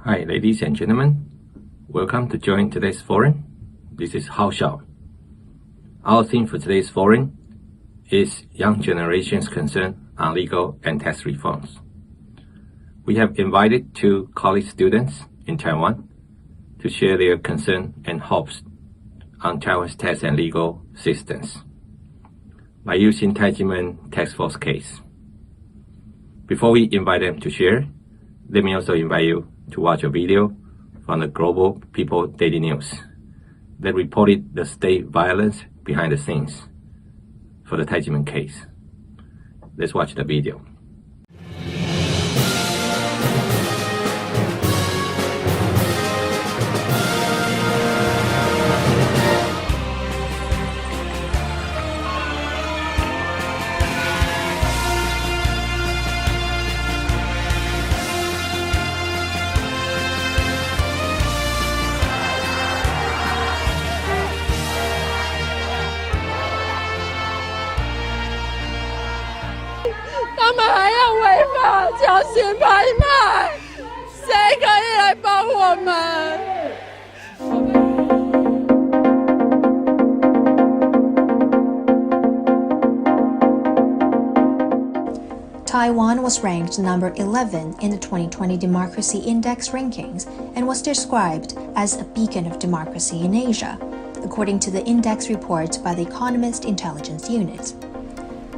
Hi, ladies and gentlemen. Welcome to join today's forum. This is Haoshao. Our theme for today's forum is young generation's concern on legal and tax reforms. We have invited two college students in Taiwan to share their concern and hopes on Taiwan's tax and legal systems by using Tai Ji Men tax force case. Before we invite them to share, let me also invite you to watch a video from the Global People Daily News that reported the state violence behind the scenes for the Tai Ji Men case. Let's watch the video. Taiwan was ranked number 11 in the 2020 Democracy Index rankings and was described as a beacon of democracy in Asia, according to the index report by the Economist Intelligence Unit.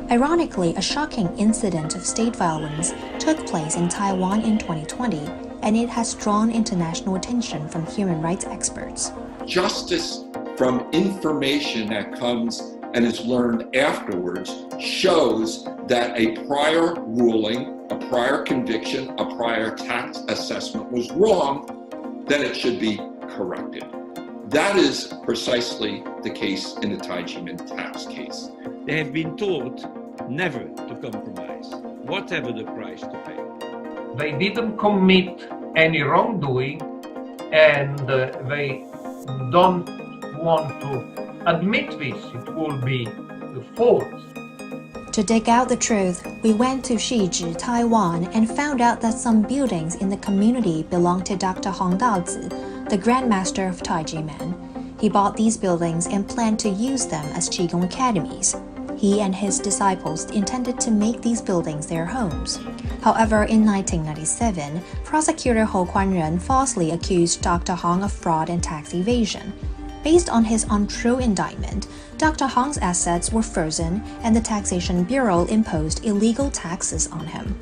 Ironically, a shocking incident of state violence took place in Taiwan in 2020, and it has drawn international attention from human rights experts. Justice from information that comes and is learned afterwards shows that a prior ruling, a prior conviction, a prior tax assessment was wrong, then it should be corrected. That is precisely the case in the Tai Ji Men tax case. They have been taught never to compromise, whatever the price to pay. They didn't commit any wrongdoing, and they don't want to admit this. It will be false. To dig out the truth, we went to Shiji, Taiwan, and found out that some buildings in the community belong to Dr. Hong Daozi, the Grandmaster of Tai Ji Men. He bought these buildings and planned to use them as Qigong academies. He and his disciples intended to make these buildings their homes. However, in 1997, prosecutor Hou Kuan-ren falsely accused Dr. Hong of fraud and tax evasion. Based on his untrue indictment, Dr. Hong's assets were frozen and the Taxation Bureau imposed illegal taxes on him.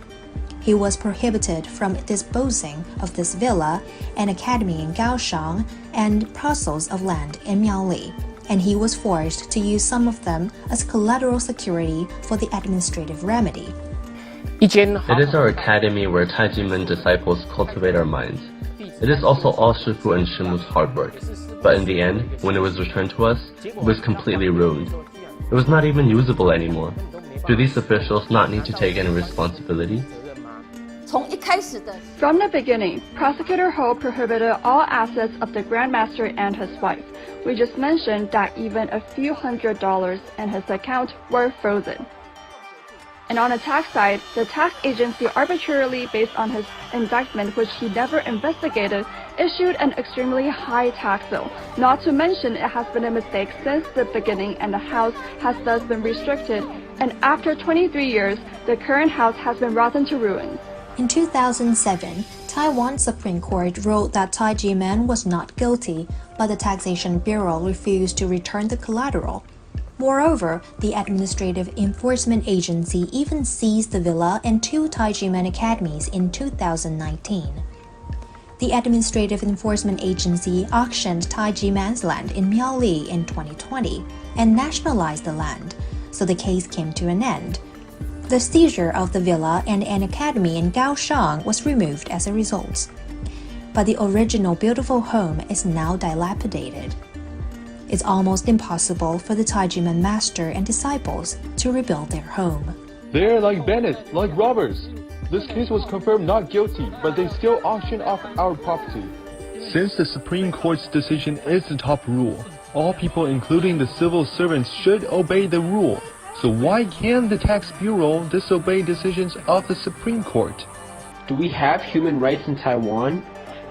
He was prohibited from disposing of this villa, an academy in Haoshao, and parcels of land in Miaoli, and he was forced to use some of them as collateral security for the administrative remedy. It is our academy where Tai Ji Men disciples cultivate our minds. It is also all shifu and shimu's hard work. But in the end, when it was returned to us, it was completely ruined. It was not even usable anymore. Do these officials not need to take any responsibility? From the beginning, Prosecutor Hou prohibited all assets of the Grandmaster and his wife. We just mentioned that even a few $100s in his account were frozen. And on the tax side, the tax agency arbitrarily, based on his indictment which he never investigated, issued an extremely high tax bill. Not to mention it has been a mistake since the beginning and the house has thus been restricted, and after 23 years, the current house has been rotten to ruins. In 2007, Taiwan Supreme Court ruled that Tai Ji Men was not guilty, but the Taxation Bureau refused to return the collateral. Moreover, the Administrative Enforcement Agency even seized the villa and two Tai Ji Men academies in 2019. The Administrative Enforcement Agency auctioned Tai Ji Men's land in Miaoli in 2020 and nationalized the land, so the case came to an end. The seizure of the villa and an academy in Haoshao was removed as a result. But the original beautiful home is now dilapidated. It's almost impossible for the Tai Ji Men master and disciples to rebuild their home. They're like bandits, like robbers. This case was confirmed not guilty, but they still auction off our property. Since the Supreme Court's decision is the top rule, all people, including the civil servants, should obey the rule. So why can't the Tax Bureau disobey decisions of the Supreme Court? Do we have human rights in Taiwan?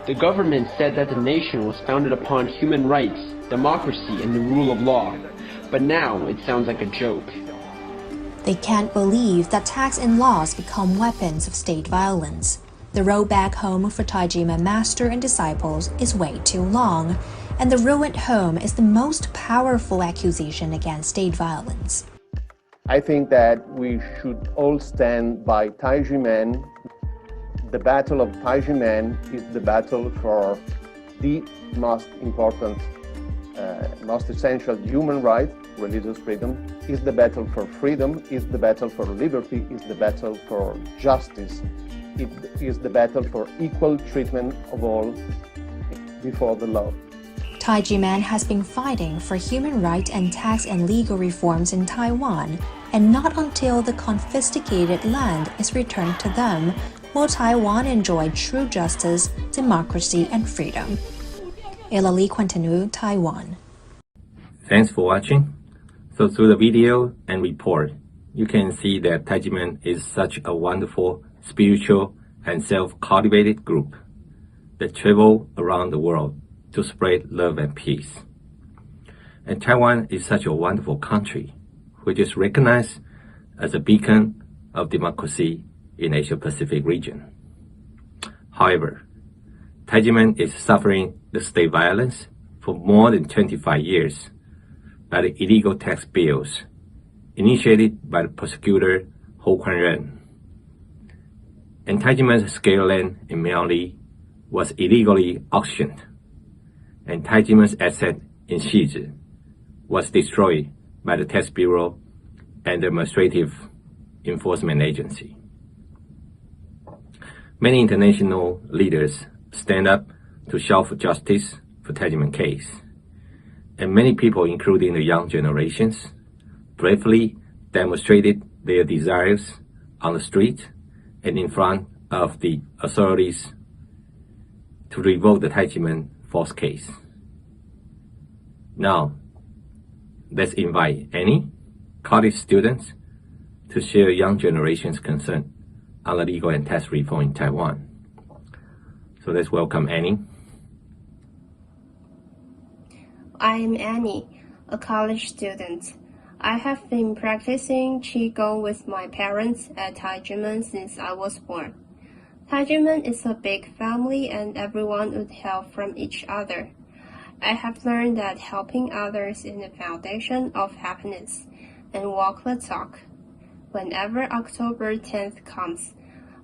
The government said that the nation was founded upon human rights, democracy, and the rule of law. But now it sounds like a joke. They can't believe that tax and laws become weapons of state violence. The road back home for Tai Ji Men master and disciples is way too long, and the ruined home is the most powerful accusation against state violence. I think that we should all stand by Tai Ji Men. The battle of Tai Ji Men is the battle for the most important, most essential human right, religious freedom, is the battle for freedom, is the battle for liberty, is the battle for justice. It is the battle for equal treatment of all before the law. Tai Ji Men has been fighting for human rights and tax and legal reforms in Taiwan, and not until the confiscated land is returned to them will Taiwan enjoy true justice, democracy, and freedom. Elali Quintanu, Taiwan. Thanks for watching. So through the video and report, you can see that Tai Ji Men is such a wonderful, spiritual, and self-cultivated group that travel around the world to spread love and peace. And Taiwan is such a wonderful country, which is recognized as a beacon of democracy in Asia-Pacific region. However, Tai Ji Men is suffering the state violence for more than 25 years by the illegal tax bills initiated by the prosecutor Ho Kwan-ren. And Tai Ji Men's scale land in Miaoli was illegally auctioned, and Tai Ji Men's asset in Shizi was destroyed by the Tax Bureau and the Administrative Enforcement Agency. Many international leaders stand up to shout for justice for Tai Ji Men case, and many people, including the young generations, bravely demonstrated their desires on the street and in front of the authorities to revoke the Tai Ji Men false case. Now, let's invite Annie, college students, to share young generation's concern on the legal and tax reform in Taiwan. So let's welcome Annie. I am Annie, a college student. I have been practicing Qigong with my parents at Tai Ji Men since I was born. Tai Ji Men is a big family and everyone would help from each other. I have learned that helping others is the foundation of happiness and walk the talk. Whenever October 10th comes,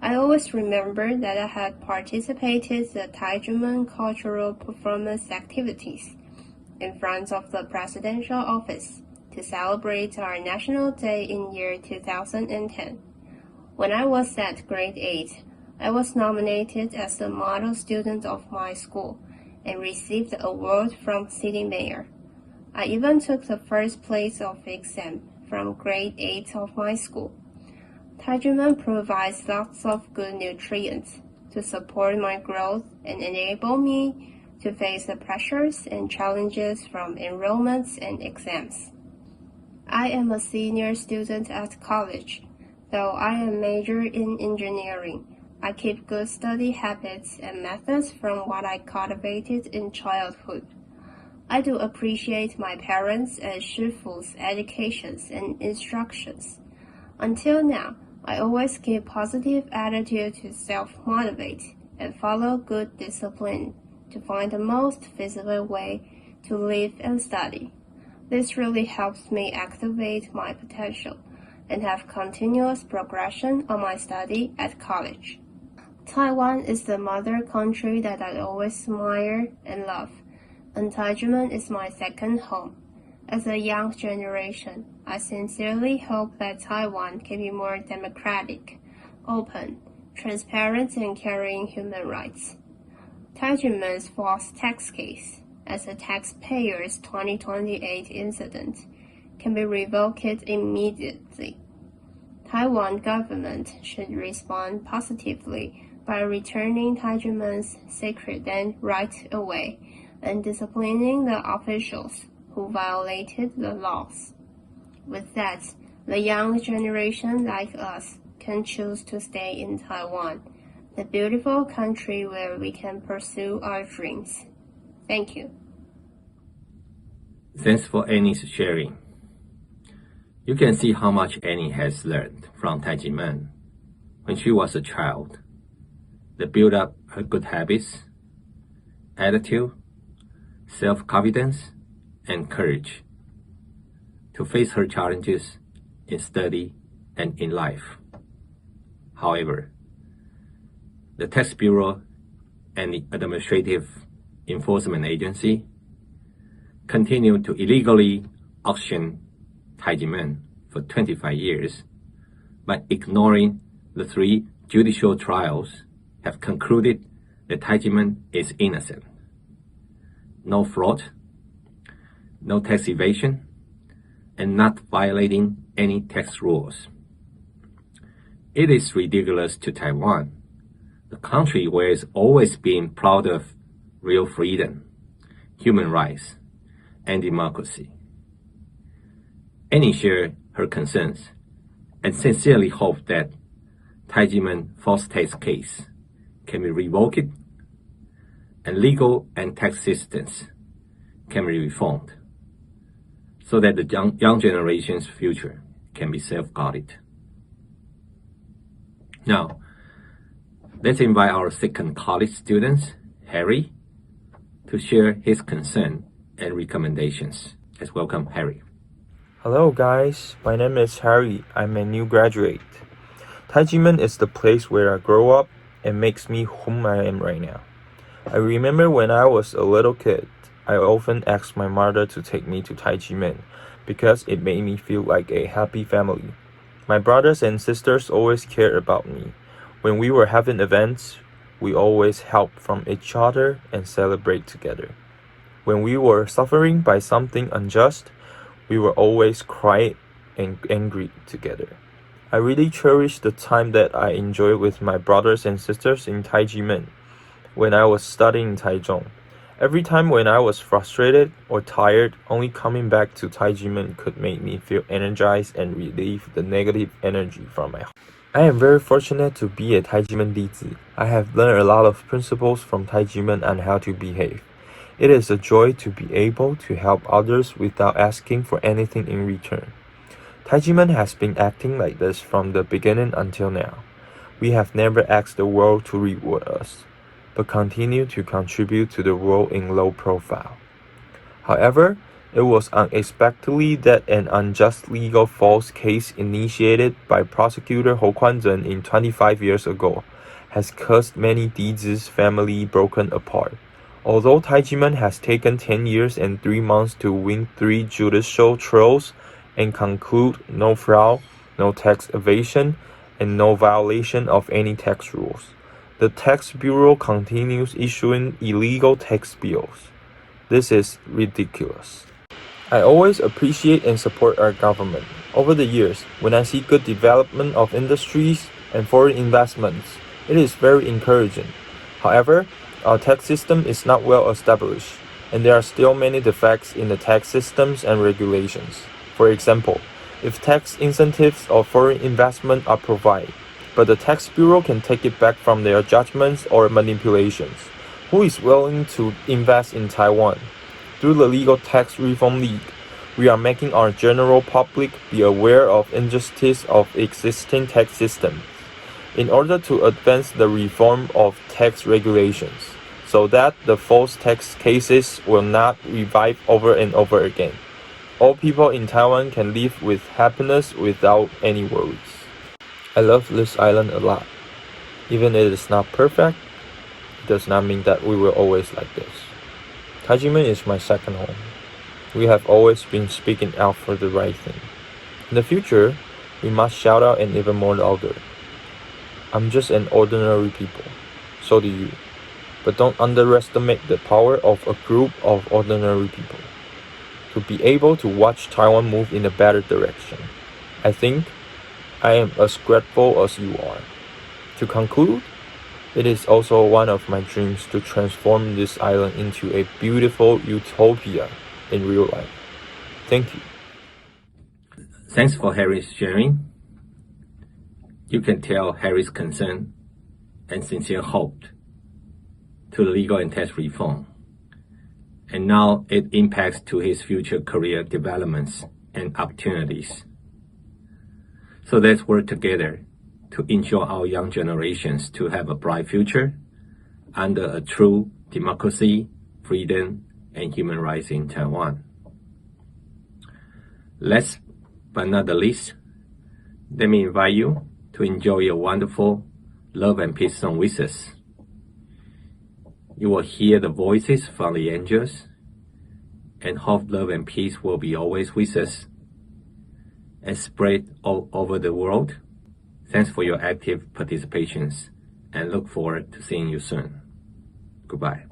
I always remember that I had participated in the Tai Ji Men cultural performance activities in front of the presidential office to celebrate our National Day in year 2010. When I was at grade 8, I was nominated as the model student of my school and received the award from city mayor. I even took the first place of exam from grade 8 of my school. Tai Ji Men provides lots of good nutrients to support my growth and enable me to face the pressures and challenges from enrollments and exams. I am a senior student at college. Though I am majored in engineering, I keep good study habits and methods from what I cultivated in childhood. I do appreciate my parents and shifu's educations and instructions. Until now, I always keep positive attitude to self-motivate and follow good discipline to find the most feasible way to live and study. This really helps me activate my potential and have continuous progression on my study at college. Taiwan is the mother country that I always admire and love, and Tai Ji Men is my second home. As a young generation, I sincerely hope that Taiwan can be more democratic, open, transparent, and carrying human rights. Tai Ji Men's false tax case, as a taxpayer's 2028 incident, can be revoked immediately. Taiwan government should respond positively by returning Tai Ji Men's sacred land right away and disciplining the officials who violated the laws. With that, the young generation like us can choose to stay in Taiwan the beautiful country where we can pursue our dreams. Thank you. Thanks for Annie's sharing. You can see how much Annie has learned from Tai Ji Men when she was a child. They build up her good habits, attitude, self-confidence, and courage to face her challenges in study and in life. However, the Tax Bureau and the Administrative Enforcement Agency continue to illegally auction Tai Ji Men for 25 years by ignoring the 3 judicial trials have concluded that Tai Ji Men is innocent. No fraud, no tax evasion, and not violating any tax rules. It is ridiculous to Taiwan, the country where it's always been proud of real freedom, human rights, and democracy. Annie shared her concerns and sincerely hope that Tai Ji Men false tax case can be revoked and legal and tax systems can be reformed so that the young generation's future can be safeguarded. Now, let's invite our second college student, Harry, to share his concern and recommendations. Let's welcome Harry. Hello guys, my name is Harry. I'm a new graduate. Tai Ji Men is the place where I grow up and makes me whom I am right now. I remember when I was a little kid, I often asked my mother to take me to Tai Ji Men because it made me feel like a happy family. My brothers and sisters always cared about me. When we were having events, we always helped from each other and celebrate together. When we were suffering by something unjust, we were always cry and angry together. I really cherish the time that I enjoyed with my brothers and sisters in Tai Ji Men when I was studying in Taichung. Every time when I was frustrated or tired, only coming back to Tai Ji Men could make me feel energized and relieve the negative energy from my heart. I am very fortunate to be a Tai Ji Men dizi. I have learned a lot of principles from Tai Ji Men on how to behave. It is a joy to be able to help others without asking for anything in return. Tai Ji Men has been acting like this from the beginning until now. We have never asked the world to reward us, but continue to contribute to the world in low profile. However, it was unexpectedly that an unjust legal false case initiated by prosecutor Ho Kwan-zhen in 25 years ago has caused many dizis' family broken apart. Although Tai Ji Men has taken 10 years and 3 months to win 3 judicial trials and conclude no fraud, no tax evasion, and no violation of any tax rules, the Tax Bureau continues issuing illegal tax bills. This is ridiculous. I always appreciate and support our government. Over the years, when I see good development of industries and foreign investments, it is very encouraging. However, our tax system is not well established, and there are still many defects in the tax systems and regulations. For example, if tax incentives or foreign investment are provided, but the Tax Bureau can take it back from their judgments or manipulations, who is willing to invest in Taiwan? Through the Legal Tax Reform League, we are making our general public be aware of injustice of existing tax systems in order to advance the reform of tax regulations, so that the false tax cases will not revive over and over again. All people in Taiwan can live with happiness without any worries. I love this island a lot. Even if it is not perfect, it does not mean that we will always like this. Tai Ji Men is my second home. We have always been speaking out for the right thing. In the future, we must shout out and even more louder. I'm just an ordinary people. So do you. But don't underestimate the power of a group of ordinary people to be able to watch Taiwan move in a better direction. I think I am as grateful as you are. To conclude, it is also one of my dreams to transform this island into a beautiful utopia in real life. Thank you. Thanks for Harry's sharing. You can tell Harry's concern and sincere hope to legal and tax reform, and now it impacts to his future career developments and opportunities. So let's work together to ensure our young generations to have a bright future under a true democracy, freedom, and human rights in Taiwan. Last but not the least, let me invite you to enjoy a wonderful Love and Peace song with us. You will hear the voices from the angels, and hope love and peace will be always with us and spread all over the world. Thanks for your active participations, and look forward to seeing you soon. Goodbye.